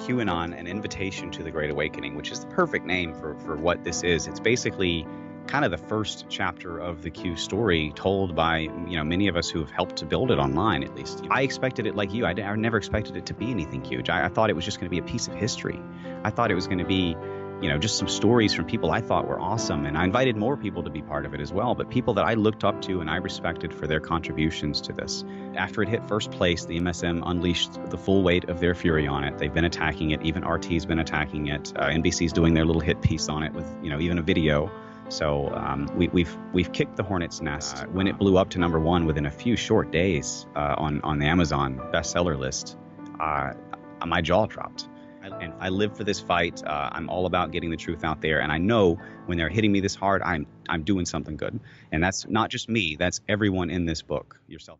QAnon, An Invitation to the Great Awakening, which is the perfect name for what this is. It's basically kind of the first chapter of the Q story told by, many of us who have helped to build it online, at least. I expected it like you. I never expected it to be anything huge. I thought it was just going to be a piece of history. I thought it was going to be, just some stories from people I thought were awesome. And I invited more people to be part of it as well, but people that I looked up to and I respected for their contributions to this. After it hit first place, the MSM unleashed the full weight of their fury on it. They've been attacking it. Even RT's been attacking it. NBC's doing their little hit piece on it with, even a video. So we've kicked the hornet's nest. When it blew up to number one within a few short days on the Amazon bestseller list, my jaw dropped. And I live for this fight. I'm all about getting the truth out there. And I know when they're hitting me this hard, I'm doing something good. And that's not just me. That's everyone in this book, yourself.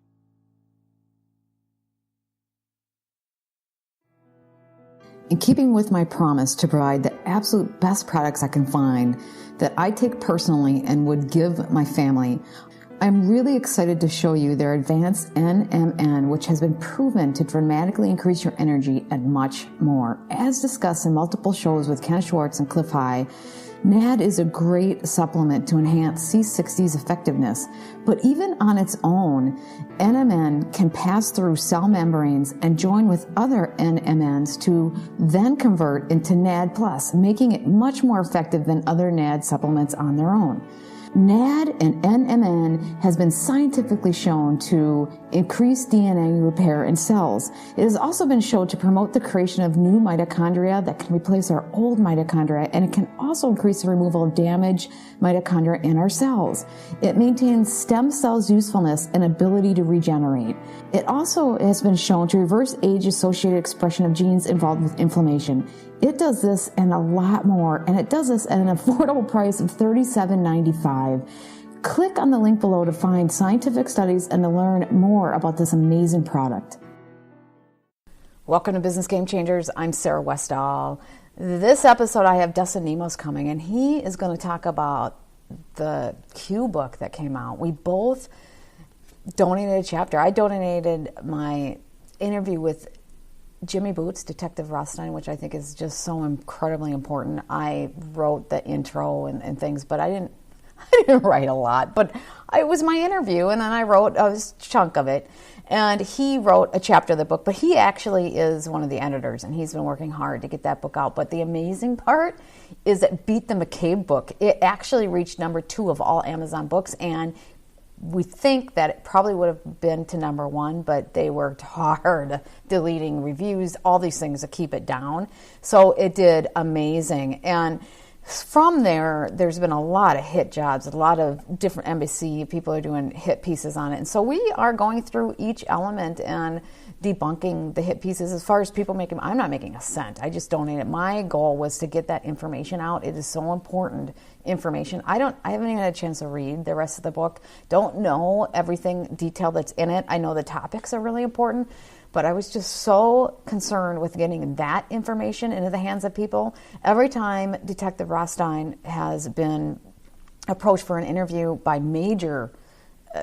In keeping with my promise to provide the absolute best products I can find that I take personally and would give my family, I'm really excited to show you their advanced NMN, which has been proven to dramatically increase your energy and much more. As discussed in multiple shows with Ken Schwartz and Cliff High, NAD is a great supplement to enhance C60's effectiveness, but even on its own, NMN can pass through cell membranes and join with other NMNs to then convert into NAD+, making it much more effective than other NAD supplements on their own. NAD and NMN has been scientifically shown to increase DNA repair in cells. It has also been shown to promote the creation of new mitochondria that can replace our old mitochondria, and it can also increase the removal of damaged mitochondria in our cells. It maintains stem cells' usefulness and ability to regenerate. It also has been shown to reverse age-associated expression of genes involved with inflammation. It does this and a lot more, and it does this at an affordable price of $37.95. Click on the link below to find scientific studies and to learn more about this amazing product. Welcome to Business Game Changers. I'm Sarah Westall. This episode I have Dustin Nemos coming, and he is going to talk about the Q book that came out. We both donated a chapter. I donated my interview with Jimmy Boots, Detective Rothstein, which I think is just so incredibly important. I wrote the intro and things, but I didn't write a lot. But it was my interview, and then I wrote a chunk of it. And he wrote a chapter of the book, but he actually is one of the editors, and he's been working hard to get that book out. But the amazing part is it beat the McCabe book. It actually reached number 2 of all Amazon books, and we think that it probably would have been to number 1, but they worked hard deleting reviews, all these things to keep it down. So it did amazing. And from there, there's been a lot of hit jobs, a lot of different embassy people are doing hit pieces on it. And so we are going through each element and debunking the hit pieces. As far as people making, I'm not making a cent. I just donated. My goal was to get that information out. It is so important information. I haven't even had a chance to read the rest of the book. Don't know everything detail that's in it. I know the topics are really important, but I was just so concerned with getting that information into the hands of people. Every time Detective Rothstein has been approached for an interview by major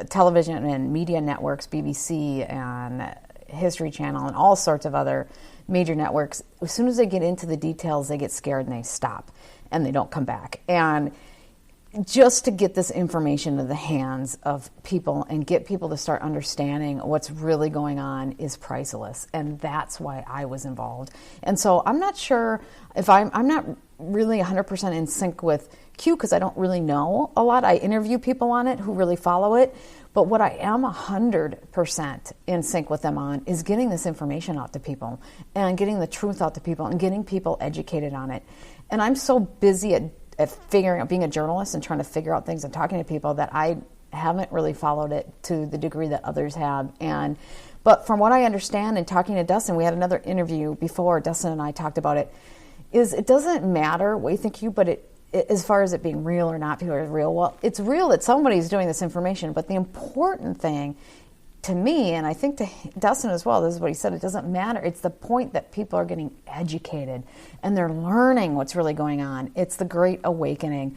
television and media networks, BBC and History Channel and all sorts of other major networks, as soon as they get into the details, they get scared and they stop and they don't come back. And just to get this information into the hands of people and get people to start understanding what's really going on is priceless. And that's why I was involved. And so I'm not sure if I'm not really 100% in sync with Q because I don't really know a lot. I interview people on it who really follow it. But what I am 100% in sync with them on is getting this information out to people and getting the truth out to people and getting people educated on it. And I'm so busy at figuring out, being a journalist and trying to figure out things and talking to people that I haven't really followed it to the degree that others have. But from what I understand and talking to Dustin, we had another interview before Dustin and I talked about it, is it doesn't matter what you think but as far as it being real or not, people are real. Well, it's real that somebody's doing this information, but the important thing to me, and I think to Dustin as well, this is what he said, it doesn't matter. It's the point that people are getting educated and they're learning what's really going on. It's the Great Awakening.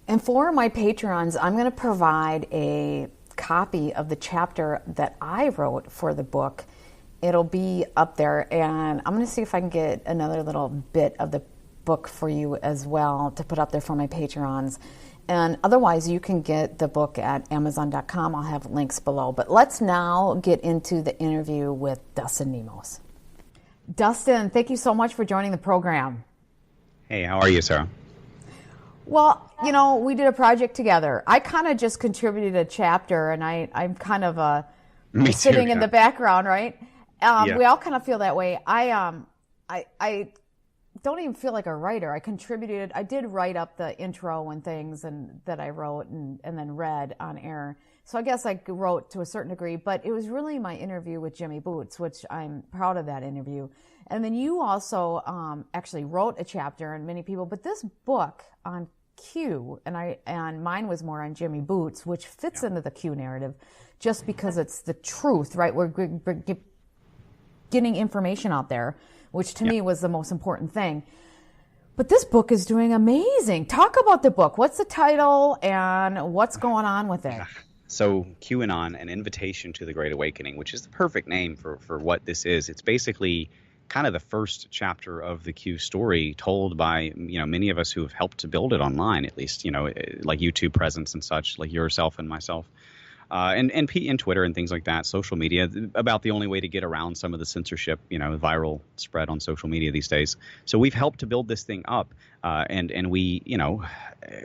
And for my Patreons, I'm going to provide a copy of the chapter that I wrote for the book It'll be up there, and I'm going to see if I can get another little bit of the book for you as well to put up there for my Patreons. And otherwise, you can get the book at Amazon.com. I'll have links below. But let's now get into the interview with Dustin Nemos. Dustin, thank you so much for joining the program. Hey, how are you, Sarah? Well, you know, we did a project together. I kind of just contributed a chapter, and I'm kind of sitting in the background, right? Yeah. We all kind of feel that way. I don't even feel like a writer. I did write up the intro and things and that I wrote and then read on air. So I guess I wrote to a certain degree, but it was really my interview with Jimmy Boots, which I'm proud of that interview. And then you also actually wrote a chapter, and many people, but this book on Q, and mine was more on Jimmy Boots, which fits into the Q narrative just because it's the truth, right? We're getting information out there, which to me was the most important thing. But this book is doing amazing. Talk about the book. What's the title and what's going on with it? So QAnon, An Invitation to the Great Awakening, which is the perfect name for what this is. It's basically kind of the first chapter of the Q story told by, many of us who have helped to build it online, at least, like YouTube presence and such, like yourself and myself. And Twitter and things like that, social media, about the only way to get around some of the censorship, viral spread on social media these days. So we've helped to build this thing up, and we,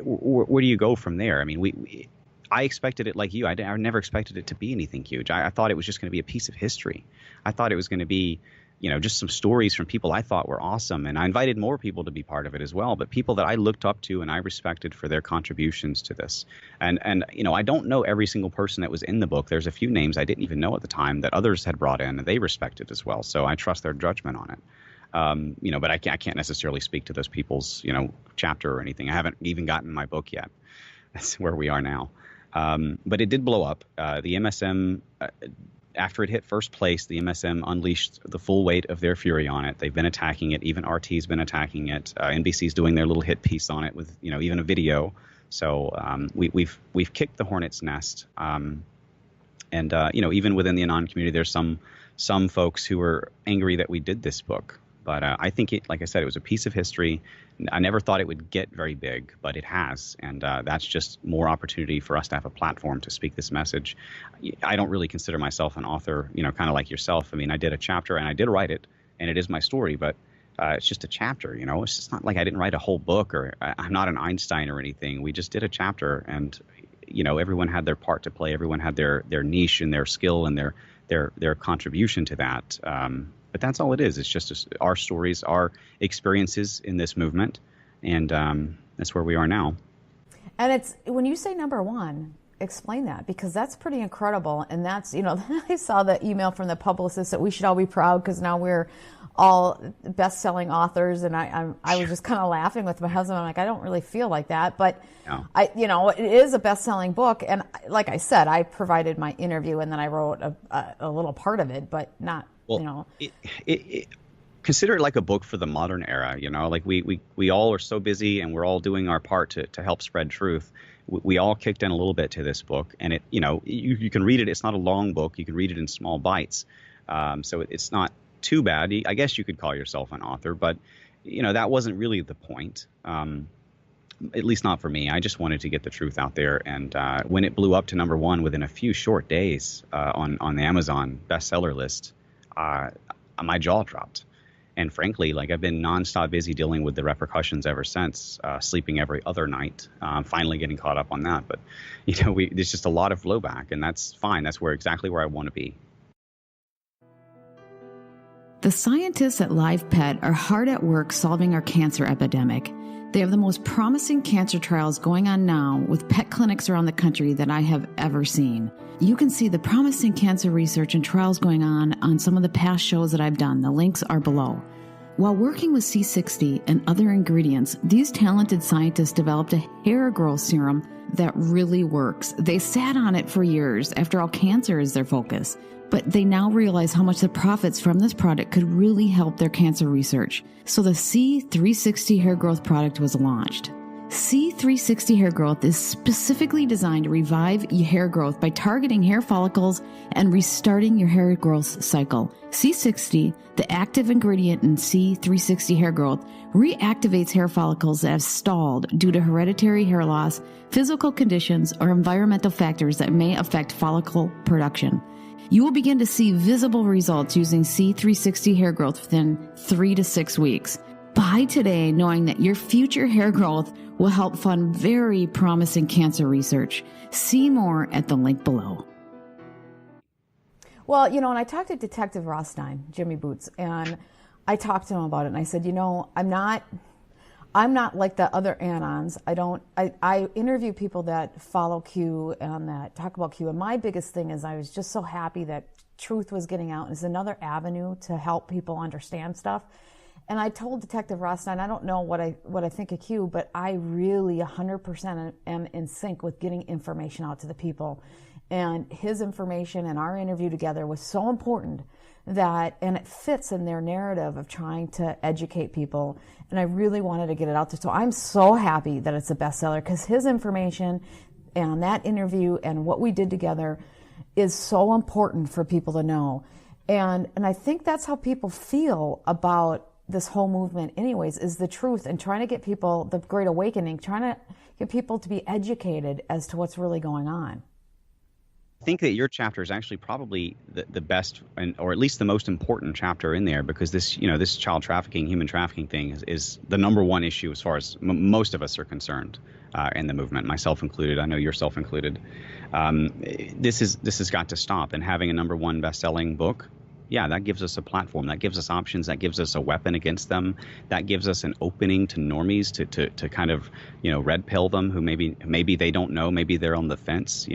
where do you go from there? I mean, I expected it like you. I never expected it to be anything huge. I thought it was just going to be a piece of history. I thought it was going to be, just some stories from people I thought were awesome. And I invited more people to be part of it as well, but people that I looked up to and I respected for their contributions to this. And I don't know every single person that was in the book. There's a few names I didn't even know at the time that others had brought in and they respected as well. So I trust their judgment on it. But I can't necessarily speak to those people's, chapter or anything. I haven't even gotten my book yet. That's where we are now. But it did blow up. The MSM, after it hit first place, the MSM unleashed the full weight of their fury on it. They've been attacking it. Even RT's been attacking it. NBC's doing their little hit piece on it with, even a video. So we've kicked the hornet's nest. Even within the Anon community, there's some folks who are angry that we did this book. But I think like I said, it was a piece of history. I never thought it would get very big, but it has. And that's just more opportunity for us to have a platform to speak this message. I don't really consider myself an author, kind of like yourself. I mean, I did a chapter and I did write it, and it is my story, but it's just a chapter, It's just not like I didn't write a whole book, or I'm not an Einstein or anything. We just did a chapter, and, everyone had their part to play. Everyone had their niche and their skill and their contribution to that. But that's all it is. It's just our stories, our experiences in this movement, and that's where we are now. And it's when you say number one, explain that, because that's pretty incredible. And that's, I saw the email from the publicist that we should all be proud because now we're all best-selling authors. And I was just kind of laughing with my husband. I'm like, I don't really feel like that, but no. It is a best-selling book. And like I said, I provided my interview and then I wrote a little part of it, but not. Well, consider it like a book for the modern era. Like we all are so busy and we're all doing our part to help spread truth. We all kicked in a little bit to this book, and you can read it. It's not a long book. You can read it in small bites. So it's not too bad. I guess you could call yourself an author, but that wasn't really the point. At least not for me. I just wanted to get the truth out there. And when it blew up to number one within a few short days on the Amazon bestseller list, my jaw dropped. And frankly, like, I've been nonstop busy dealing with the repercussions ever since, sleeping every other night, finally getting caught up on that. But, there's just a lot of blowback, and that's fine. That's exactly where I want to be. The scientists at LivePet are hard at work solving our cancer epidemic. They have the most promising cancer trials going on now with pet clinics around the country that I have ever seen. You can see the promising cancer research and trials going on some of the past shows that I've done. The links are below. While working with C60 and other ingredients, these talented scientists developed a hair growth serum that really works. They sat on it for years. After all, cancer is their focus. But they now realize how much the profits from this product could really help their cancer research. So the C360 hair growth product was launched. C360 Hair Growth is specifically designed to revive your hair growth by targeting hair follicles and restarting your hair growth cycle. C60, the active ingredient in C360 Hair Growth, reactivates hair follicles that have stalled due to hereditary hair loss, physical conditions, or environmental factors that may affect follicle production. You will begin to see visible results using C360 Hair Growth within 3 to 6 weeks. Buy today knowing that your future hair growth will help fund very promising cancer research. See more at the link below. Well, and I talked to Detective Rothstein, Jimmy Boots, and I talked to him about it, and I said, I'm not like the other anons. I interview people that follow Q and that talk about Q, and my biggest thing is I was just so happy that truth was getting out. It's another avenue to help people understand stuff. And I told Detective Rothstein, I don't know what I think of Q, but I really 100% am in sync with getting information out to the people. And his information and our interview together was so important and it fits in their narrative of trying to educate people. And I really wanted to get it out there. So I'm so happy that it's a bestseller because his information and that interview and what we did together is so important for people to know. And I think that's how people feel about this whole movement anyways, is the truth and trying to get people, the Great Awakening, trying to get people to be educated as to what's really going on. I think that your chapter is actually probably the best, or at least the most important chapter in there, because this child trafficking, human trafficking thing is the number one issue as far as most of us are concerned in the movement, myself included. I know yourself included. This has got to stop, and having a number one best-selling book, yeah, that gives us a platform, that gives us options, that gives us a weapon against them, that gives us an opening to normies to kind of red pill them who maybe they don't know, maybe they're on the fence,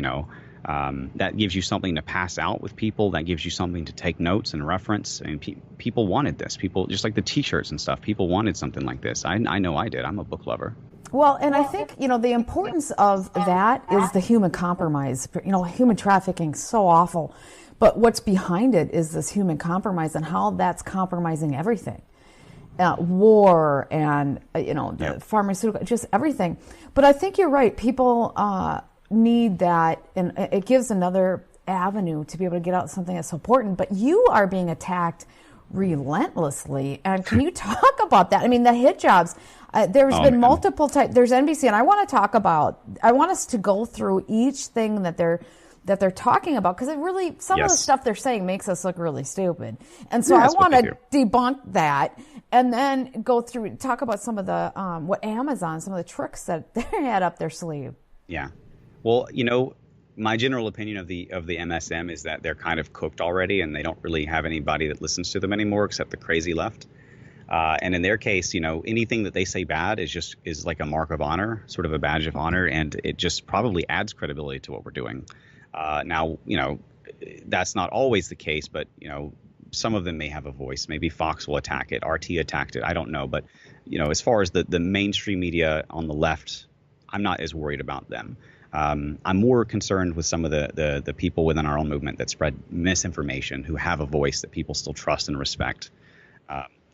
that gives you something to pass out with people, that gives you something to take notes and reference. And people wanted this. People, just like the t-shirts and stuff, people wanted something like this. I know I did. I'm a book lover. Well, and I think, the importance of that is the human compromise. Human trafficking is so awful. But what's behind it is this human compromise and how that's compromising everything. War and, the pharmaceutical, just everything. But I think you're right. People need that, and it gives another avenue to be able to get out something that's so important. But you are being attacked relentlessly. And can you talk about that? I mean, the hit jobs, there's been multiple types. There's NBC, and I want us to go through each thing that they're talking about, because it really, some of the stuff they're saying makes us look really stupid. And so I want to debunk that and then go through, talk about some of the, what Amazon, some of the tricks that they had up their sleeve. Yeah. Well, my general opinion of the MSM is that they're kind of cooked already, and they don't really have anybody that listens to them anymore except the crazy left. And in their case, anything that they say bad is like a mark of honor, sort of a badge of honor, and it just probably adds credibility to what we're doing. Now, that's not always the case, but, some of them may have a voice. Maybe Fox will attack it. RT attacked it. I don't know. But, as far as the mainstream media on the left, I'm not as worried about them. I'm more concerned with some of the people within our own movement that spread misinformation, who have a voice that people still trust and respect.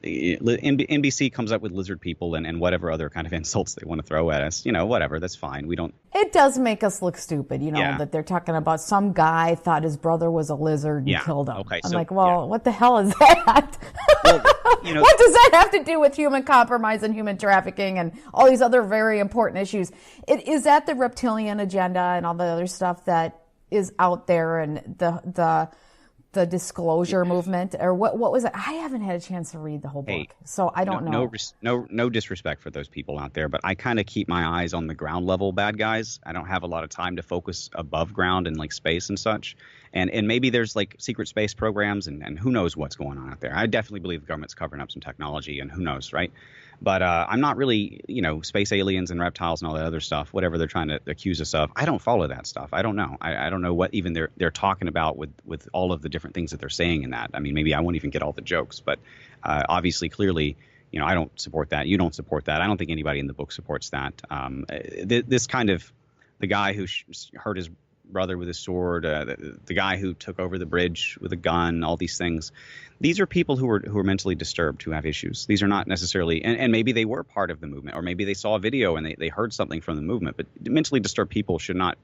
NBC comes up with lizard people and whatever other kind of insults they want to throw at us. Whatever, that's fine. We don't. It does make us look stupid, that they're talking about some guy thought his brother was a lizard and killed him. Okay, I'm like, what the hell is that? Well, what does that have to do with human compromise and human trafficking and all these other very important issues? Is that the reptilian agenda and all the other stuff that is out there, and the disclosure movement, or what was it? I haven't had a chance to read the whole book, so I don't know. No disrespect for those people out there, but I kind of keep my eyes on the ground level bad guys. I don't have a lot of time to focus above ground and like space and such. And maybe there's like secret space programs and who knows what's going on out there. I definitely believe the government's covering up some technology, and who knows, right? But I'm not really, space aliens and reptiles and all that other stuff, whatever they're trying to accuse us of. I don't follow that stuff. I don't know. I don't know what even they're talking about with all of the different things that they're saying in that. I mean, maybe I won't even get all the jokes, but obviously, clearly, I don't support that. You don't support that. I don't think anybody in the book supports that. This kind of, the guy who hurt his brother with a sword, the guy who took over the bridge with a gun, all these things. These are people who are mentally disturbed, who have issues. These are not necessarily, and maybe they were part of the movement, or maybe they saw a video and they heard something from the movement. But mentally disturbed people should not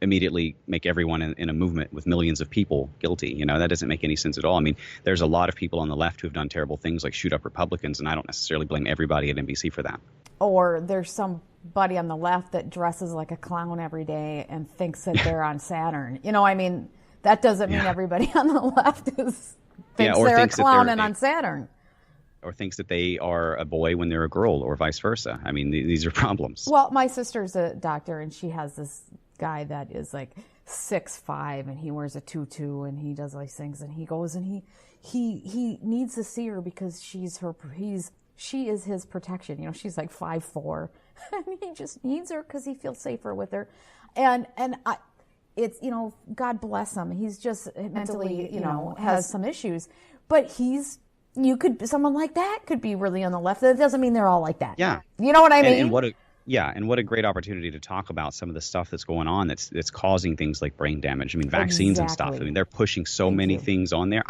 immediately make everyone in a movement with millions of people guilty. You know, that doesn't make any sense at all. I mean, there's a lot of people on the left who have done terrible things like shoot up Republicans, and I don't necessarily blame everybody at NBC for that. Or there's somebody on the left that dresses like a clown every day and thinks that they're on Saturn. You know, I mean, that doesn't mean everybody on the left thinks they're a clown and on Saturn. Or thinks that they are a boy when they're a girl, or vice versa. I mean, these are problems. Well, my sister's a doctor, and she has this guy that is like 6'5", and he wears a tutu, and he does all these things, and he goes and he needs to see her because she is his protection. You know, she's like 5'4", and he just needs her because he feels safer with her, and it's, you know, God bless him. He's just mentally, you know, has some issues, but someone like that could be really on the left. That doesn't mean they're all like that. Yeah, you know what I mean. And what a great opportunity to talk about some of the stuff that's going on that's causing things like brain damage. I mean, vaccines and stuff. I mean, they're pushing so many things on there.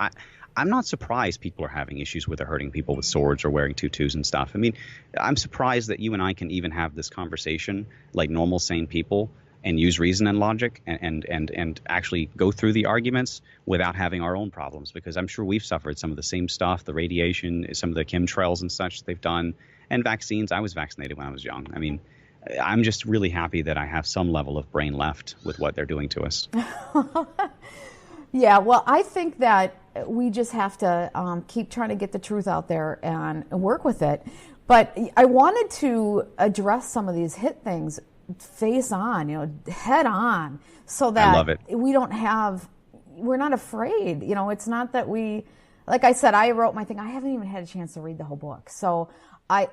I'm not surprised people are having issues with hurting people with swords or wearing tutus and stuff. I mean, I'm surprised that you and I can even have this conversation like normal, sane people and use reason and logic and actually go through the arguments without having our own problems, because I'm sure we've suffered some of the same stuff, the radiation, some of the chemtrails and such they've done. And vaccines, I was vaccinated when I was young. I mean, I'm just really happy that I have some level of brain left with what they're doing to us. Yeah, well, I think that we just have to keep trying to get the truth out there and work with it. But I wanted to address some of these hit things face on, you know, head on, so that I love it. We're not afraid. You know, it's not that like I said, I wrote my thing. I haven't even had a chance to read the whole book. So I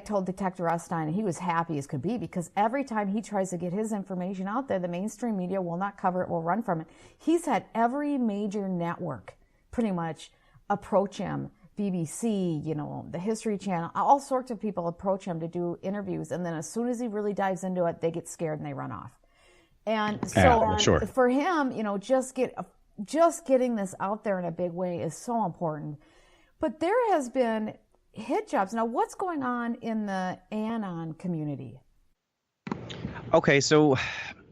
told Detective Rothstein, he was happy as could be, because every time he tries to get his information out there, the mainstream media will not cover it, will run from it. He's had every major network pretty much approach him, BBC, you know, the History Channel, all sorts of people approach him to do interviews, and then as soon as he really dives into it, they get scared and they run off. And so for him, you know, just getting this out there in a big way is so important. But there has been hit jobs. Now, what's going on in the Anon community? Okay, so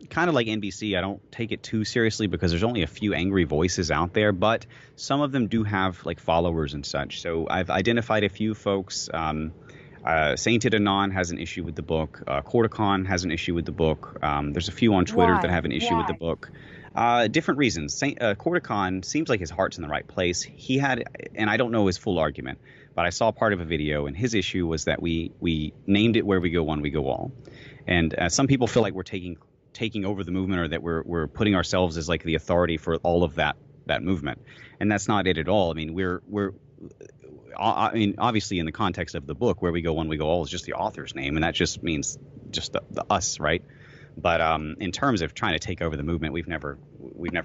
kind of like NBC, I don't take it too seriously because there's only a few angry voices out there, but some of them do have like followers and such. So I've identified a few folks. Sainted Anon has an issue with the book. Corticon has an issue with the book. There's a few on Twitter that have an issue with the book. Different reasons. Corticon seems like his heart's in the right place. He had, and I don't know his full argument, but I saw part of a video, and his issue was that we named it Where We Go One, We Go All. And some people feel like we're taking over the movement, or that we're putting ourselves as like the authority for all of that movement. And that's not it at all. I mean, obviously in the context of the book, Where We Go One, We Go All is just the author's name, and that just means just the us, right? But in terms of trying to take over the movement, we've never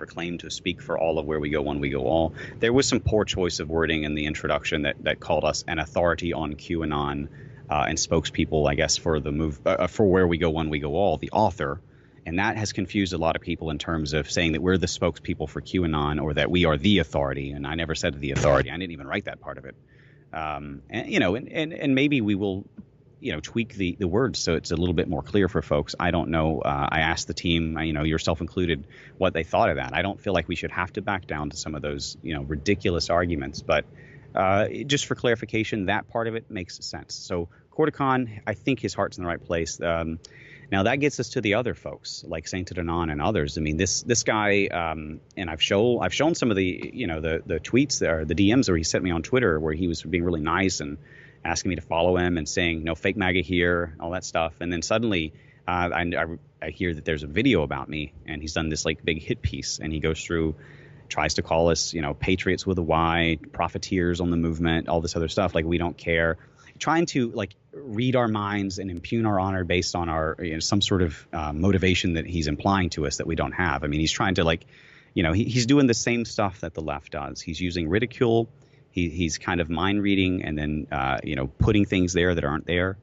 claimed to speak for all of Where We Go One, We Go All. There was some poor choice of wording in the introduction that called us an authority on QAnon and spokespeople, I guess, for the for Where We Go One, We Go All, the author. And that has confused a lot of people in terms of saying that we're the spokespeople for QAnon, or that we are the authority. And I never said the authority. I didn't even write that part of it. And maybe we will, tweak the words so it's a little bit more clear for folks. I don't know. I asked the team, yourself included, what they thought of that. I don't feel like we should have to back down to some of those, ridiculous arguments. But just for clarification, that part of it makes sense. So Corticon, I think his heart's in the right place. Now that gets us to the other folks like Sainted Anon and others. I mean, this guy, and I've shown some of the the tweets or the DMs where he sent me on Twitter, where he was being really nice and asking me to follow him and saying fake MAGA here, all that stuff. And then suddenly I hear that there's a video about me, and he's done this like big hit piece, and he goes through, tries to call us patriots with a Y, profiteers on the movement, all this other stuff, like we don't care, trying to like read our minds and impugn our honor based on our some sort of motivation that he's implying to us that we don't have. I mean, he's trying to he's doing the same stuff that the left does. He's using ridicule. He's kind of mind reading and then putting things there that aren't there.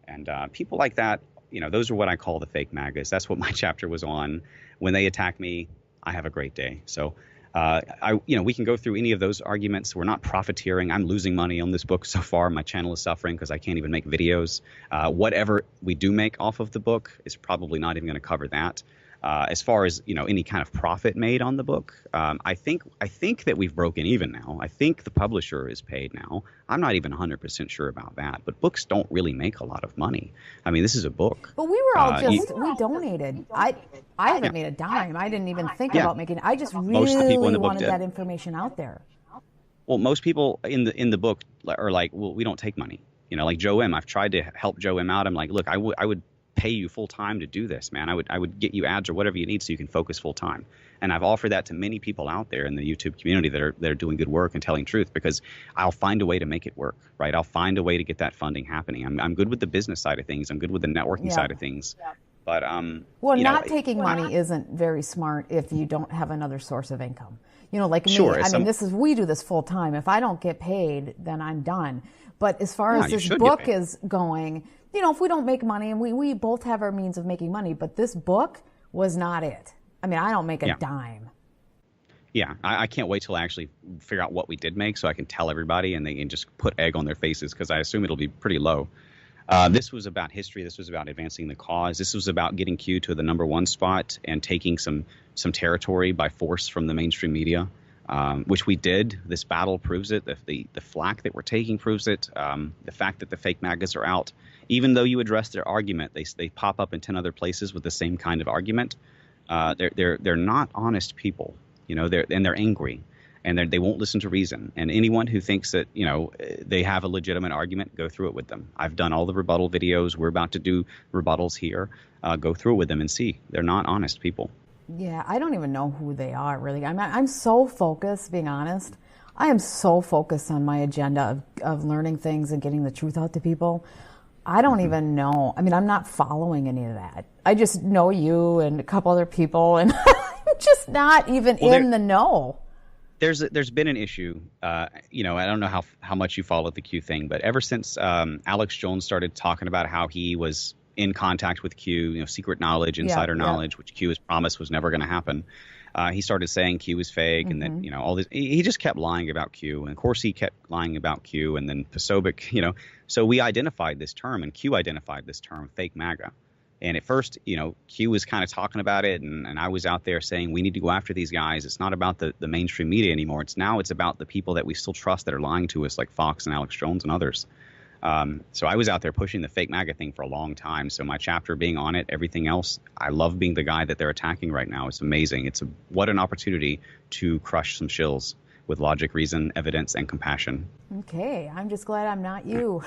And people like that those are what I call the fake MAGAs. That's what my chapter was on. When they attack me, I have a great day. So we can go through any of those arguments. We're not profiteering. I'm losing money on this book so far. My channel is suffering because I can't even make videos. Whatever we do make off of the book is probably not even going to cover that. As far as any kind of profit made on the book, I think that we've broken even now. I think the publisher is paid now. I'm not even 100% sure about that, but books don't really make a lot of money. I mean, this is a book. But we were all we donated. I haven't made a dime. I didn't even think about making. I just really wanted that information out there. Well, most people in the book are like, well, we don't take money. Like Joe M. I've tried to help Joe M. out. I'm like, look, I would pay you full time to do this, man. I would get you ads or whatever you need so you can focus full time. And I've offered that to many people out there in the YouTube community that are doing good work and telling truth, because I'll find a way to make it work, right? I'll find a way to get that funding happening. I'm good with the business side of things. I'm good with the networking side of things. Yeah. But not taking money isn't very smart if you don't have another source of income. Like me, we do this full time. If I don't get paid, then I'm done. But as far as this book is going, if we don't make money, and we both have our means of making money, but this book was not it. I mean, I don't make a dime. Yeah, I can't wait till I actually figure out what we did make so I can tell everybody and they can just put egg on their faces, because I assume it'll be pretty low. This was about history. This was about advancing the cause. This was about getting Q to the #1 spot and taking some territory by force from the mainstream media, which we did. This battle proves it. The flack that we're taking proves it. The fact that the fake MAGAs are out, even though you address their argument, they pop up in 10 other places with the same kind of argument. They're not honest people, they're angry, and they won't listen to reason. And anyone who thinks that they have a legitimate argument, go through it with them. I've done all the rebuttal videos. We're about to do rebuttals here. Go through it with them and see. They're not honest people. Yeah, I don't even know who they are, really. I'm so focused, being honest. I am so focused on my agenda of learning things and getting the truth out to people. I don't even know. I mean, I'm not following any of that. I just know you and a couple other people, and I'm just not even in the know. There's been an issue. I don't know how much you followed the Q thing, but ever since Alex Jones started talking about how he was in contact with Q, secret knowledge, insider knowledge, which Q has promised was never going to happen. He started saying Q was fake, and then all this. He just kept lying about Q, and of course he kept lying about Q, and then Posobiec, So we identified this term, and Q identified this term, fake MAGA. And at first, Q was kind of talking about it, and I was out there saying we need to go after these guys. It's not about the mainstream media anymore. It's about the people that we still trust that are lying to us, like Fox and Alex Jones and others. So I was out there pushing the fake MAGA thing for a long time. So my chapter being on it, everything else, I love being the guy that they're attacking right now. It's amazing. What an opportunity to crush some shills with logic, reason, evidence, and compassion. Okay, I'm just glad I'm not you.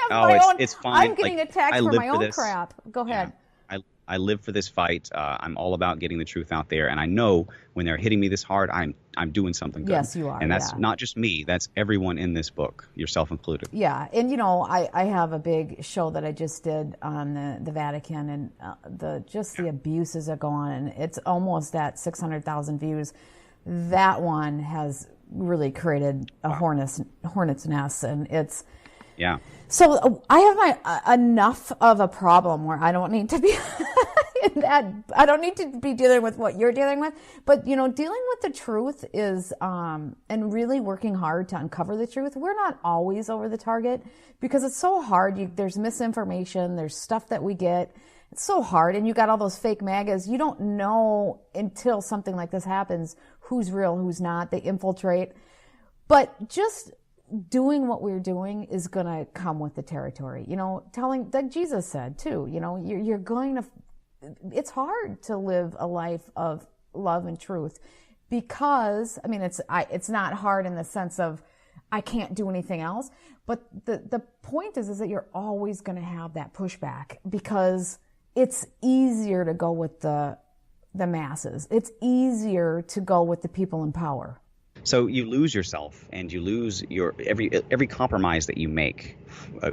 It's fine. I'm getting attacked for my own crap. Go ahead. Yeah, I live for this fight. I'm all about getting the truth out there, and I know when they're hitting me this hard, I'm doing something good. Yes, you are. And that's not just me. That's everyone in this book, yourself included. Yeah, and I have a big show that I just did on the Vatican, and the abuses that go on, and it's almost at 600,000 views. That one has really created a hornet's nest, and it's. Yeah. So I have enough of a problem where I don't need to be I don't need to be dealing with what you're dealing with. But, dealing with the truth is, and really working hard to uncover the truth. We're not always over the target because it's so hard. There's misinformation. There's stuff that we get. It's so hard. And you got all those fake MAGAs. You don't know until something like this happens who's real, who's not. They infiltrate. But just doing what we're doing is going to come with the territory. Telling, like Jesus said too, you're going to, it's hard to live a life of love and truth because, it's not hard in the sense of I can't do anything else. But the point is that you're always going to have that pushback because it's easier to go with the masses. It's easier to go with the people in power. So you lose yourself, and you lose your every compromise that you make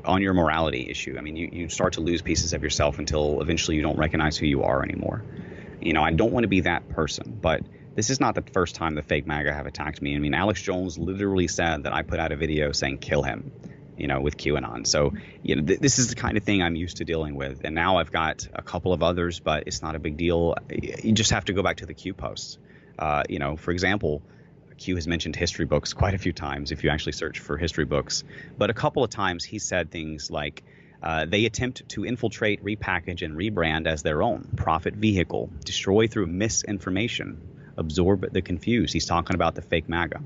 on your morality issue. You start to lose pieces of yourself until eventually you don't recognize who you are anymore. I don't want to be that person, but this is not the first time the fake MAGA have attacked me. Alex Jones literally said that I put out a video saying kill him. with QAnon. So, this is the kind of thing I'm used to dealing with. And now I've got a couple of others, but it's not a big deal. You just have to go back to the Q posts. For example, Q has mentioned history books quite a few times if you actually search for history books. But a couple of times he said things like, they attempt to infiltrate, repackage, and rebrand as their own profit vehicle, destroy through misinformation, absorb the confused. He's talking about the fake MAGA.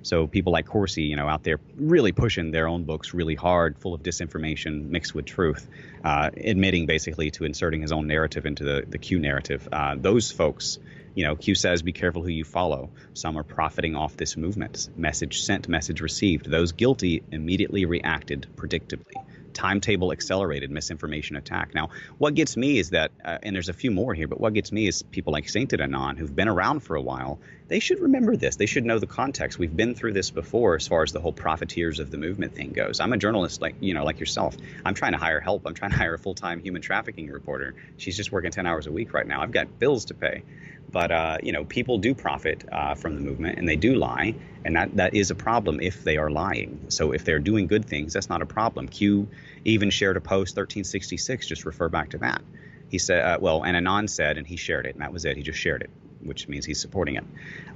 So people like Corsi, out there really pushing their own books really hard, full of disinformation mixed with truth, admitting basically to inserting his own narrative into the Q narrative. Those folks, Q says, be careful who you follow. Some are profiting off this movement. Message sent, message received. Those guilty immediately reacted predictably. Timetable accelerated misinformation attack. Now, what gets me is that, and there's a few more here, but what gets me is people like Sainted Anon who've been around for a while. They should remember this. They should know the context. We've been through this before as far as the whole profiteers of the movement thing goes. I'm a journalist like yourself. I'm trying to hire help. I'm trying to hire a full-time human trafficking reporter. She's just working 10 hours a week right now. I've got bills to pay. But, people do profit from the movement, and they do lie, and that is a problem if they are lying. So if they're doing good things, that's not a problem. Q even shared a post, 1366, just refer back to that. He said, and Anon said, and he shared it, and that was it. He just shared it, which means he's supporting it.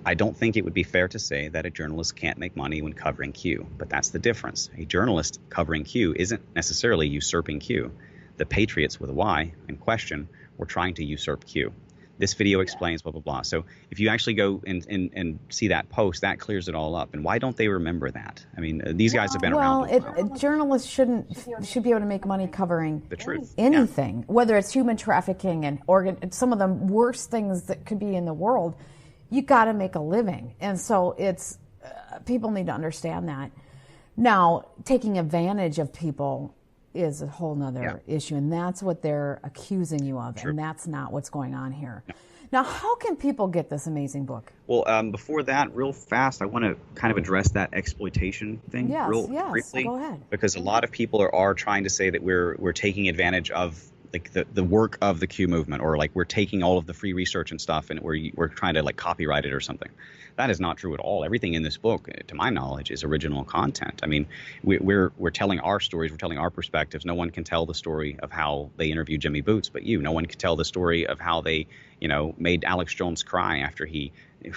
I don't think it would be fair to say that a journalist can't make money when covering Q, but that's the difference. A journalist covering Q isn't necessarily usurping Q. The patriots with a Y in question were trying to usurp Q. This video explains blah, blah, blah. So if you actually go and see that post, that clears it all up. And why don't they remember that? I mean, these guys have been around. Journalists should be able to make money covering the truth. Anything, whether it's human trafficking and some of the worst things that could be in the world. You got to make a living. And so it's people need to understand that. Now, taking advantage of people is a whole nother issue, and that's what they're accusing you of, and that's not what's going on here. No. Now, how can people get this amazing book? Well, before that, real fast, I want to kind of address that exploitation thing briefly. Go ahead. Because a lot of people are trying to say that we're taking advantage of like the work of the Q movement, or like we're taking all of the free research and stuff and we're trying to like copyright it or something. That is not true at all. Everything in this book, to my knowledge, is original content. I mean, we're telling our stories, we're telling our perspectives. No one can tell the story of how they interviewed Jimmy Boots, but you. No one can tell the story of how they, made Alex Jones cry after he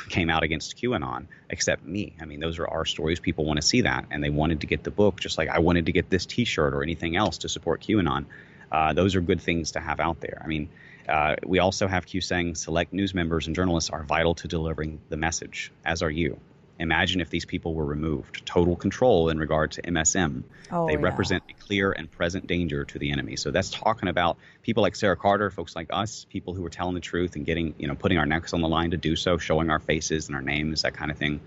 came out against QAnon, except me. I mean, those are our stories. People want to see that, and they wanted to get the book, just like I wanted to get this T-shirt or anything else to support QAnon. Those are good things to have out there. I mean, we also have Q saying select news members and journalists are vital to delivering the message, as are you. Imagine if these people were removed. Total control in regard to MSM. They represent a clear and present danger to the enemy. So that's talking about people like Sarah Carter, folks like us, people who are telling the truth and getting, putting our necks on the line to do so, showing our faces and our names, that kind of thing.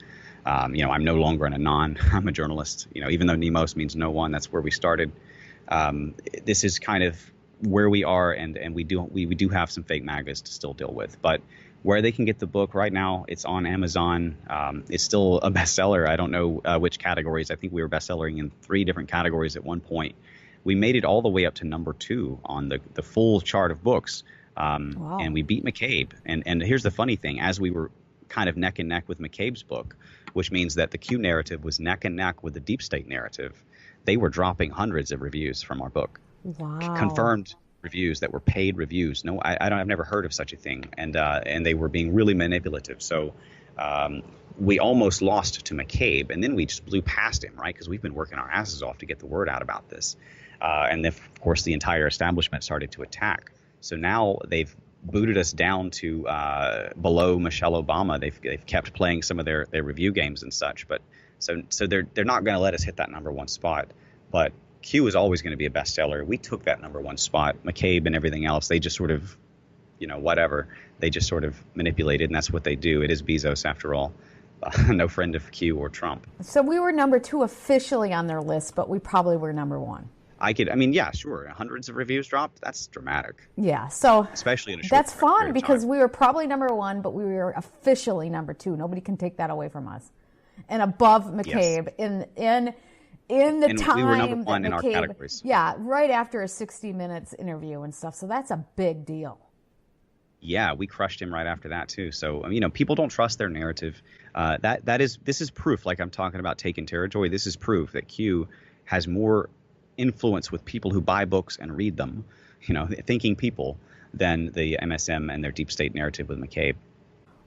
I'm no longer an Anon. I'm a journalist. Even though Nemos means no one, that's where we started. This is kind of where we are, and we do have some fake MAGAs to still deal with. But where they can get the book right now, it's on Amazon. It's still a bestseller. I don't know which categories. I think we were bestsellering in 3 different categories at one point. We made it all the way up to number 2 on the full chart of books, and we beat McCabe. And here's the funny thing: as we were kind of neck and neck with McCabe's book, which means that the Q narrative was neck and neck with the deep state narrative, they were dropping hundreds of reviews from our book. Wow. Confirmed reviews that were paid reviews. No, I've never heard of such a thing. And they were being really manipulative. So we almost lost to McCabe, and then we just blew past him, right? Because we've been working our asses off to get the word out about this. And then, of course, the entire establishment started to attack. So now they've booted us down to below Michelle Obama. They've kept playing some of their review games and such. But so they're not going to let us hit that number 1 spot. But Q is always going to be a bestseller. We took that number 1 spot. McCabe and everything else, they just sort of, whatever. They just sort of manipulated, and that's what they do. It is Bezos, after all. No friend of Q or Trump. So we were number 2 officially on their list, but we probably were number 1. Yeah, sure. Hundreds of reviews dropped. That's dramatic. Yeah. So especially in a short that's fun because time. we were probably number 1, but we were officially number 2. Nobody can take that away from us. And above McCabe in the time we were number 1 that in McCabe, our categories. Yeah, right after a 60 Minutes interview and stuff. So that's a big deal. Yeah, we crushed him right after that too. So people don't trust their narrative. This is proof. Like I'm talking about taking territory. This is proof that Q has more influence with people who buy books and read them, thinking people, than the MSM and their deep state narrative with McCabe.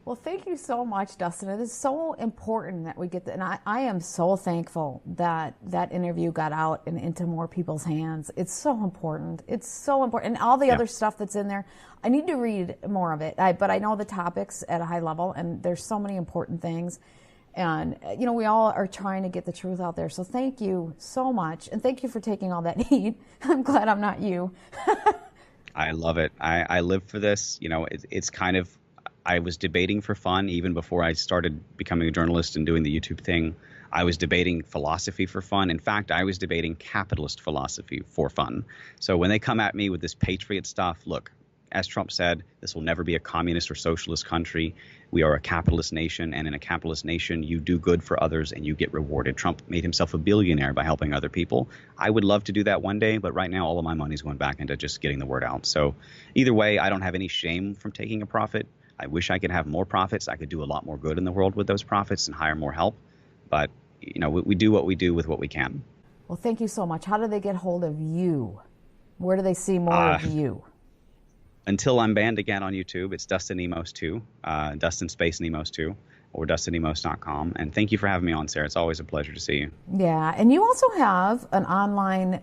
Well, thank you so much, Dustin. It is so important that we get that. And I am so thankful that that interview got out and into more people's hands. It's so important. It's so important. And all the other stuff that's in there, I need to read more of it. But I know the topics at a high level, and there's so many important things. And, we all are trying to get the truth out there. So thank you so much. And thank you for taking all that heat. I'm glad I'm not you. I love it. I live for this. It's kind of, I was debating for fun even before I started becoming a journalist and doing the YouTube thing. I was debating philosophy for fun. In fact, I was debating capitalist philosophy for fun. So when they come at me with this patriot stuff, look, as Trump said, this will never be a communist or socialist country. We are a capitalist nation, and in a capitalist nation, you do good for others and you get rewarded. Trump made himself a billionaire by helping other people. I would love to do that one day, but right now all of my money is going back into just getting the word out. So either way, I don't have any shame from taking a profit. I wish I could have more profits. I could do a lot more good in the world with those profits and hire more help. But, we do what we do with what we can. Well, thank you so much. How do they get hold of you? Where do they see more of you? Until I'm banned again on YouTube, it's Dustin Nemos 2, Dustin space Nemos 2, or DustinNemos.com. And thank you for having me on, Sarah. It's always a pleasure to see you. Yeah, and you also have an online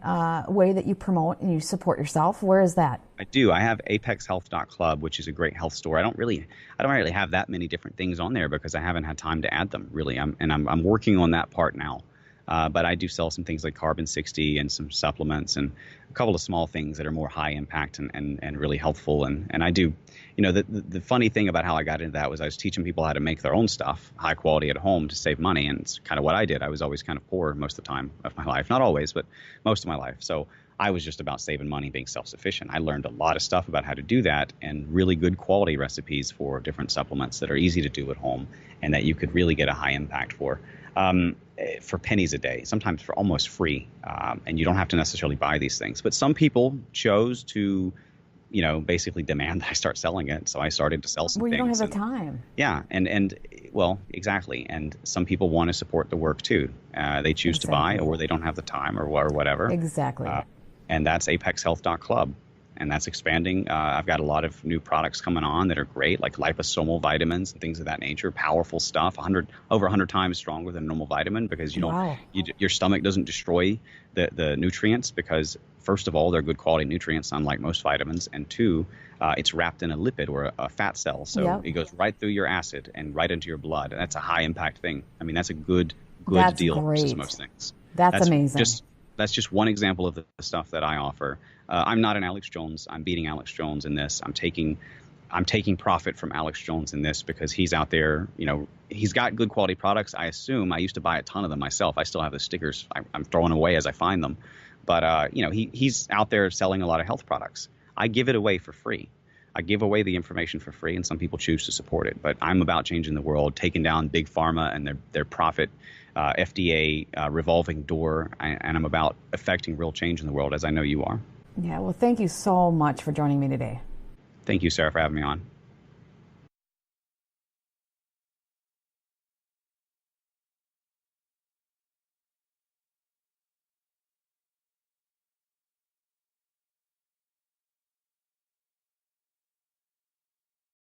way that you promote and you support yourself. Where is that? I do. I have apexhealth.club, which is a great health store. I don't really have that many different things on there because I haven't had time to add them, really. I'm working on that part now. But I do sell some things like Carbon 60 and some supplements and a couple of small things that are more high impact and really helpful. And I do, the funny thing about how I got into that was I was teaching people how to make their own stuff, high quality at home to save money. And it's kind of what I did. I was always kind of poor most of the time of my life. Not always, but most of my life. So I was just about saving money, being self-sufficient. I learned a lot of stuff about how to do that and really good quality recipes for different supplements that are easy to do at home and that you could really get a high impact for pennies a day, sometimes for almost free. And you don't have to necessarily buy these things. But some people chose to, basically demand that I start selling it. So I started to sell some things. Well, you don't have the time. Yeah. Well, exactly. And some people want to support the work too. They choose to buy, or they don't have the time or whatever. Exactly. And that's apexhealth.club. And that's expanding. I've got a lot of new products coming on that are great, like liposomal vitamins and things of that nature. Powerful stuff, over 100 times stronger than a normal vitamin because your stomach doesn't destroy the nutrients because, first of all, they're good quality nutrients, unlike most vitamins. And two, it's wrapped in a lipid or a fat cell. So it goes right through your acid and right into your blood. And that's a high impact thing. I mean, that's a good deal versus most things. That's amazing. That's just one example of the stuff that I offer. I'm not an Alex Jones. I'm beating Alex Jones in this. I'm taking profit from Alex Jones in this because he's out there. He's got good quality products. I assume. I used to buy a ton of them myself. I still have the stickers. I'm throwing away as I find them. But he's out there selling a lot of health products. I give it away for free. I give away the information for free, and some people choose to support it. But I'm about changing the world, taking down big pharma and their profit. FDA revolving door, and I'm about affecting real change in the world, as I know you are. Yeah, well, thank you so much for joining me today. Thank you, Sarah, for having me on.